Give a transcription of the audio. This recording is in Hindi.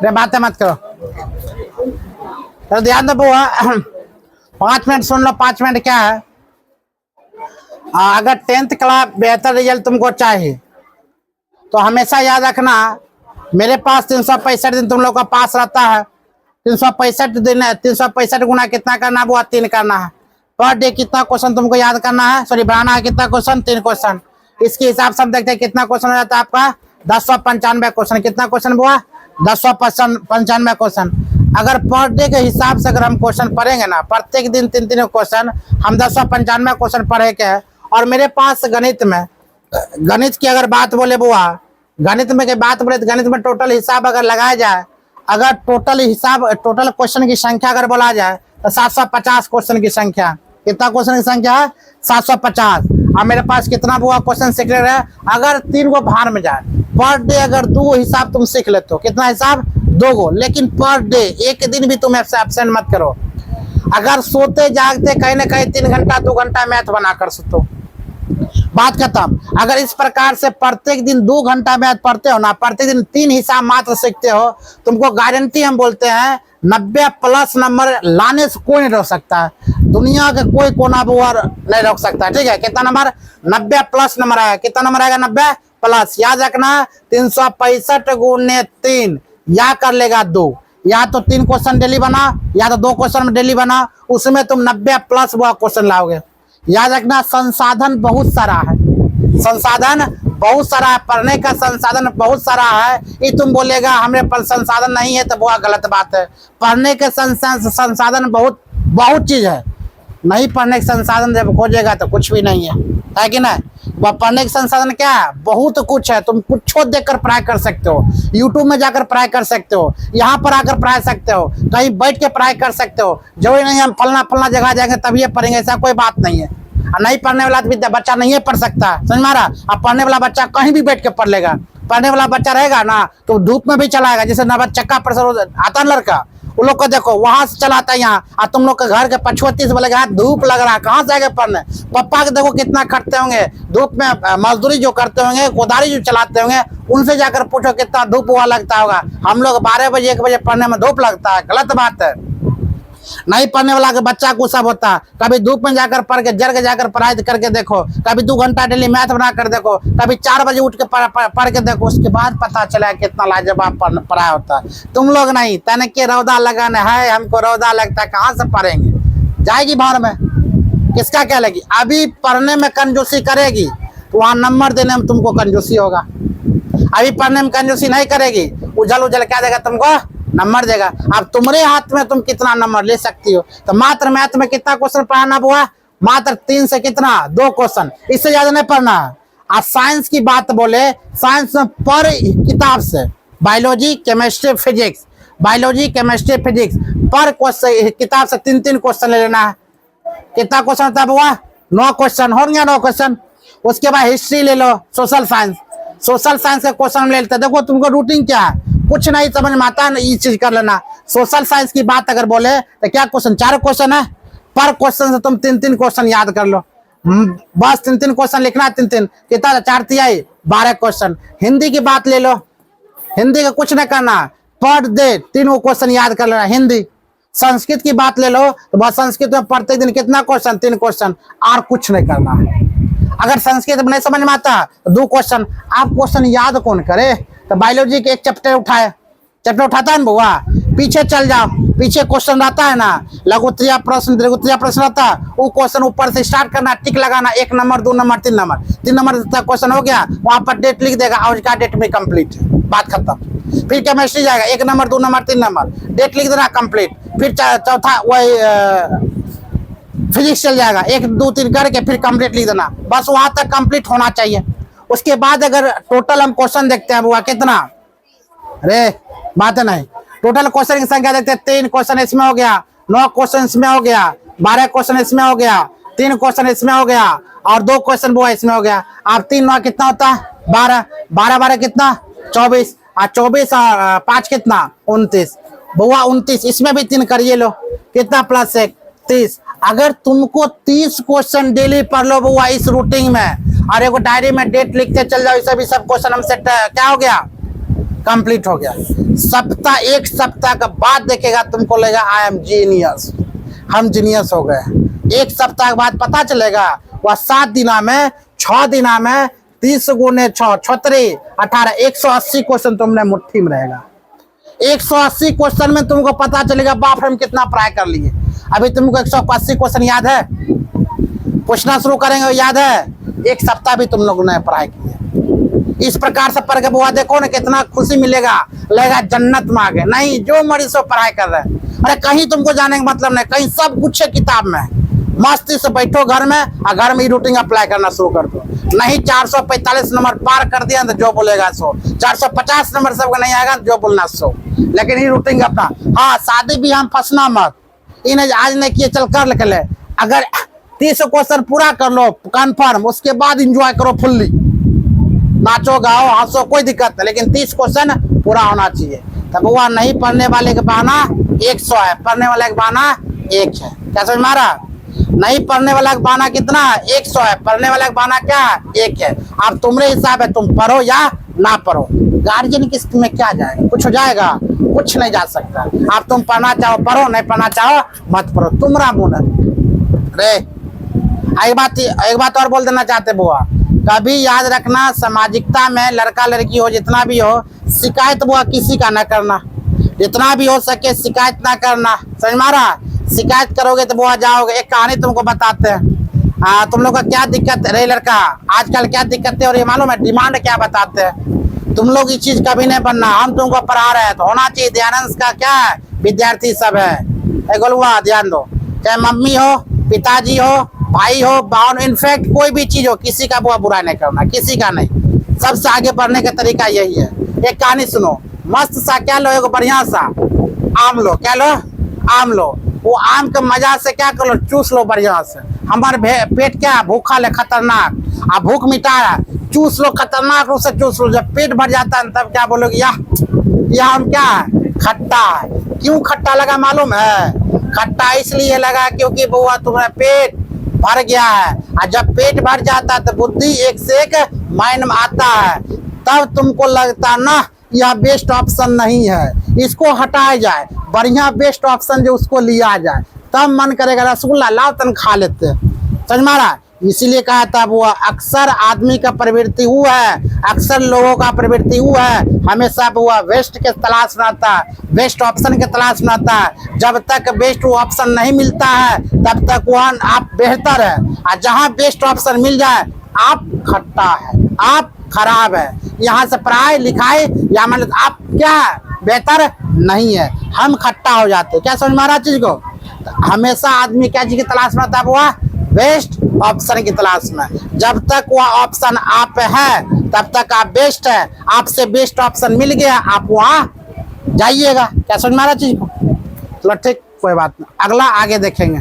रे बातें मत करो, तो ध्यान दो बुआ। 5 मिनट सुन लो। 5 मिनट क्या है, अगर 10th क्लास बेहतर रिजल्ट तुमको चाहिए तो हमेशा याद रखना, मेरे पास 365 दिन तुम लोग का पास रहता है। 365 दिन है, 365 गुना कितना करना बुआ? 3 करना है। पर डे कितना क्वेश्चन तुमको याद करना है, सॉरी बनाना है, कितना क्वेश्चन? 3 क्वेश्चन। इसके हिसाब से हम देखते हैं कितना क्वेश्चन हो जाता है आपका 1095 क्वेश्चन। कितना क्वेश्चन हुआ? 1095 क्वेश्चन। अगर पर डे के हिसाब से अगर हम क्वेश्चन पढ़ेंगे ना, प्रत्येक दिन 3-3 क्वेश्चन, हम 1095 क्वेश्चन पढ़े के है। और मेरे पास गणित में, गणित की अगर बात बोले बुआ, गणित में की बात बोले तो गणित में टोटल हिसाब अगर लगाया जाए, अगर टोटल हिसाब, टोटल क्वेश्चन की संख्या अगर बोला जाए तो 750 क्वेश्चन की संख्या। कितना क्वेश्चन की संख्या है? 750। और मेरे पास कितना बुआ क्वेश्चन सीख ले रहे हैं? अगर 3 गो भार में जाए, पर डे अगर 2 हिसाब तुम सीख लेते हो, कितना हिसाब? 2 गो। लेकिन पर डे एक दिन भी तुम एब्सेंट मत करो। अगर सोते जागते कहीं ना कहीं 3 घंटा 2 घंटा मैथ बना कर सोते, बात खत्म। अगर इस प्रकार से प्रत्येक दिन 2 घंटा मैथ पढ़ते हो ना, प्रत्येक दिन 3 हिसाब मात्र सीखते हो, तुमको गारंटी हम बोलते हैं 90+ नंबर लाने से कोई नहीं रोक सकता। दुनिया के कोई कोना बुआ नहीं रोक सकता। ठीक है, कितना नंबर? 90+ नंबर आएगा। कितना नंबर आएगा? 90+। याद रखना 365 गुने 3 या कर लेगा 2, या तो 3 क्वेश्चन डेली बना, या तो 2 क्वेश्चन डेली बना, उसमें तुम 90+ बुआ क्वेश्चन लाओगे। याद रखना संसाधन बहुत सारा है, संसाधन बहुत सारा है, पढ़ने का संसाधन बहुत सारा है। ये तुम बोलेगा हमें पर संसाधन नहीं है तो वो गलत बात है। पढ़ने के संसाधन बहुत बहुत चीज है। नहीं पढ़ने के संसाधन जब खोजेगा तो कुछ भी नहीं है कि नहीं? वह पढ़ने के संसाधन क्या है? बहुत कुछ है। तुम कुछ देखकर पढ़ाई कर सकते हो, यूट्यूब में जाकर पढ़ाई कर सकते हो, यहाँ पर आकर पढ़ाई सकते हो, कहीं बैठ के पढ़ाई कर सकते हो। जो ही नहीं हम फलना जगह जाएंगे तभी ये पढ़ेंगे, ऐसा कोई बात नहीं है। नहीं पढ़ने वाला बच्चा नहीं पढ़ सकता, समझ मारा? अब पढ़ने वाला बच्चा कहीं भी बैठ के पढ़ लेगा। पढ़ने वाला बच्चा रहेगा ना तो धूप में भी चलाएगा। जैसे नवचक्का पर आता है लड़का, उन लोग को देखो वहां से चलाता है यहाँ, और तुम लोग के घर के पछुआती से बोलेगा धूप लग रहा है, कहाँ से आगे पढ़ने? पापा के देखो कितना खटते होंगे धूप में, मजदूरी जो करते होंगे, कोदारी जो चलाते होंगे, उनसे जाकर पूछो कितना धूप हुआ लगता होगा। हम लोग 12 बजे 1 बजे पढ़ने में धूप लगता है, गलत बात है। नहीं पढ़ने वाला के बच्चा को सब होता, कभी धूप में जाकर पढ़ के जर के जाकर पढ़ाई करके देखो, कभी 2 घंटा डेली मैथ बना कर देखो, कभी 4 बजे उठ के पढ़ के देखो, उसके बाद पता चला कितना लाजवाब पढ़ाई होता है। तुम लोग नहीं, तन के रौदा लगाने है, हमको रौदा लगता है, कहाँ से पढ़ेंगे? जाएगी भाड़ में, किसका क्या लगी? अभी पढ़ने में कंजूसी करेगी तो वहां नंबर देने में तुमको कंजूसी होगा। अभी पढ़ने में कंजूसी नहीं करेगी, उजल क्या देगा तुमको? नंबर देगा। अब तुम्हारे हाथ में तुम कितना नंबर ले सकती हो। तो मात्र मैथ में कितना क्वेश्चन पढ़ाना हुआ? मात्र 3 से कितना? 2 क्वेश्चन, इससे ज्यादा नहीं पढ़ना। आज साइंस की बात बोले, साइंस में पर किताब से biology chemistry physics, biology chemistry physics पर क्वेश्चन किताब से 3-3 क्वेश्चन ले लेना है। कितना क्वेश्चन होता है बुआ? 9 क्वेश्चन हो गया, 9 क्वेश्चन। उसके बाद हिस्ट्री ले लो, सोशल साइंस, सोशल साइंस का क्वेश्चन ले लेते। देखो तुमको रूटीन क्या है, कुछ नहीं समझ में आता है, ये चीज कर लेना। सोशल साइंस की बात अगर बोले तो क्या क्वेश्चन? 4 क्वेश्चन है, पर क्वेश्चन से तुम 3-3 क्वेश्चन याद कर लो। बस 3-3 क्वेश्चन लिखना है, 3-3 कितना? 4×3 12 क्वेश्चन। हिंदी की बात ले लो, हिंदी का कुछ नहीं करना, पर डे 3 क्वेश्चन याद कर लेना हिंदी। संस्कृत की बात ले लो तो बस संस्कृत में प्रत्येक दिन कितना क्वेश्चन? 3 क्वेश्चन, और कुछ नहीं करना है। अगर संस्कृत नहीं समझ में आता तो 2 क्वेश्चन। आप क्वेश्चन याद कौन करे? तो बायोलॉजी के एक चैप्टर उठाता है ना बुआ, पीछे चल जाओ, पीछे क्वेश्चन रहता है ना, लघुत्तरीय प्रश्न दीर्घोत्तरीय प्रश्न रहता है, वो क्वेश्चन ऊपर से स्टार्ट करना, टिक लगाना, 1 number 2 number 3 number, 3 number question हो गया, वहां पर डेट लिख देगा, आज का डेट में कंप्लीट, बात खत्म। फिर केमिस्ट्री जाएगा, 1 नंबर 2 नंबर 3 नंबर, डेट लिख देना, कंप्लीट। फिर चौथा वही फिजिक्स चल जाएगा, 1 2 3 करके फिर कंप्लीट लिख देना, बस वहां तक कंप्लीट होना चाहिए। उसके बाद अगर टोटल हम क्वेश्चन देखते हैं बुआ कितना, अरे बात है नहीं, टोटल क्वेश्चन की संख्या देखते हैं, 3 क्वेश्चन इसमें हो गया, 9 क्वेश्चन इसमें हो गया, 12 क्वेश्चन इसमें हो गया, 3 क्वेश्चन इसमें हो गया, और 2 क्वेश्चन बुआ इसमें हो गया। अब 3 9 कितना होता है? 12 12 12 कितना? 24, और 24 और 5 कितना? 29 बुआ, 29 इसमें भी 3 करिए लो, कितना प्लस 1 30। अगर तुमको 30 क्वेश्चन डेली पढ़ लो बुआ इस रूटीन में, और एक डायरी में डेट लिखते चल जाओ, इसे भी सब क्वेश्चन हम सेट क्या हो गया? कंप्लीट हो गया। एक सप्ताह के बाद देखेगा तुमको लगेगा आई एम जीनियस, हम जीनियस हो गए। एक सप्ताह के बाद पता चलेगा वह 7 दिना में 6 दिना में 30 गुने 6 36 18 180 क्वेश्चन तुमने मुट्ठी में रहेगा। 180 क्वेश्चन में तुमको पता चलेगा बाप हम कितना पढ़ाई कर लिए। अभी तुमको 180 क्वेश्चन याद है, पूछना शुरू करेंगे याद है, एक सप्ताह भी तुम लोगों ने पढ़ाई की है। इस प्रकार से पढ़ के बुआ देखो ना कितना खुशी मिलेगा, लगेगा जन्नत में आ गए। नहीं, जो मरीज से पढ़ाई कर रहे हैं, अरे कहीं तुमको जाने का मतलब नहीं, कहीं सब कुछ है किताब में। मस्ती से बैठो घर में और घर में ही रूटीन अप्लाई करना शुरू कर दो। नहीं 445 नंबर पार कर दिया तो जो बोलेगा सो, 450 नंबर सबको नहीं आएगा तो जो बोलना सो, लेकिन ही रूटीन अपना। हाँ, शादी भी हम फंसना मत, इन्हें आज नहीं किए चल कर ले। अगर 30 क्वेश्चन पूरा कर लो कन्फर्म, उसके बाद इंजॉय करो फुल्ली, नाचो गाओ हंसो कोई दिक्कत नहीं, लेकिन 30 क्वेश्चन पूरा होना चाहिए। तब वो नहीं पढ़ने वाले का बहाना 100 है, पढ़ने वाले का बहाना 1 है। क्या समझ मारा? नहीं पढ़ने वाला का बहाना कितना है? 100 है, पढ़ने वाला का बहाना क्या है? 1 है। अब तुम्हारे हिसाब है, तुम पढ़ो या ना पढ़ो। गार्जियन की स्थिति में क्या जाएगा? कुछ हो जाएगा? कुछ नहीं जा सकता। अब तुम पढ़ना चाहो पढ़ो, नहीं पढ़ना चाहो मत पढ़ो, तुम्हारा मुंह रे। एक बात और बोल देना चाहते बुआ, कभी याद रखना सामाजिकता में लड़का लड़की हो जितना भी हो, शिकायत बुआ किसी का ना करना, जितना भी हो सके शिकायत ना करना। समझ मारा? शिकायत करोगे तो बुआ जाओगे। एक कहानी तुमको बताते हैं। तुम लोग का क्या दिक्कत है रे लड़का, आजकल क्या दिक्कत है और ये मालूम है? डिमांड क्या बताते हैं तुम लोग? ये चीज कभी नहीं बनना, हम तुमको पढ़ा रहे हैं तो होना चाहिए। ध्यान का क्या है, विद्यार्थी सब है। गोलुआ ध्यान दो, चाहे मम्मी हो, पिताजी हो, भाई हो, बहन, इनफैक्ट कोई भी चीज हो, किसी का बुआ बुरा नहीं करना, किसी का नहीं। सबसे आगे बढ़ने का तरीका यही है। एक कहानी सुनो, मस्त सा क्या लो, एक बढ़िया सा आम लो। क्या लो? आम लो। वो आम के मजा से क्या कर लो, चूस लो बढ़िया से। हमारे पेट क्या भूखा ले खतरनाक, आप भूख मिटा रहा, चूस लो खतरनाक रूप से चूस लो। जब पेट भर जाता है तब क्या बोलोगे, यह आम क्या है? खट्टा है। क्यों खट्टा लगा मालूम है? खट्टा इसलिए लगा क्योंकि बुआ तुम्हारा पेट भर गया है, और जब पेट भर जाता है तो बुद्धि एक से एक माइंड में आता है, तब तुमको लगता ना यह बेस्ट ऑप्शन नहीं है, इसको हटाया जाए, बढ़िया बेस्ट ऑप्शन जो उसको लिया जाए, तब मन करेगा रसगुल्ला लाओ तन खा लेते। समझ मारा? इसीलिए कहा था वो अक्सर आदमी का प्रवृत्ति वो है, अक्सर लोगों का प्रवृत्ति वो है, हमेशा वो वेस्ट के तलाश में आता है, बेस्ट ऑप्शन के तलाश में आता है। जब तक बेस्ट ऑप्शन नहीं मिलता है तब तक वह आप बेहतर है, और जहाँ बेस्ट ऑप्शन मिल जाए आप खट्टा है, आप खराब है। यहाँ से पढ़ाई लिखाई या मतलब आप क्या बेहतर नहीं है, हम खट्टा हो जाते। क्या समझ मारा चीज को? हमेशा आदमी क्या चीज की तलाश में आता है? वो बेस्ट ऑप्शन की तलाश में। जब तक वह ऑप्शन आप है तब तक आप बेस्ट है, आपसे बेस्ट ऑप्शन मिल गया आप वहाँ जाइएगा। क्या समझ मारा चीज को? चलो ठीक, कोई बात नहीं, अगला आगे देखेंगे।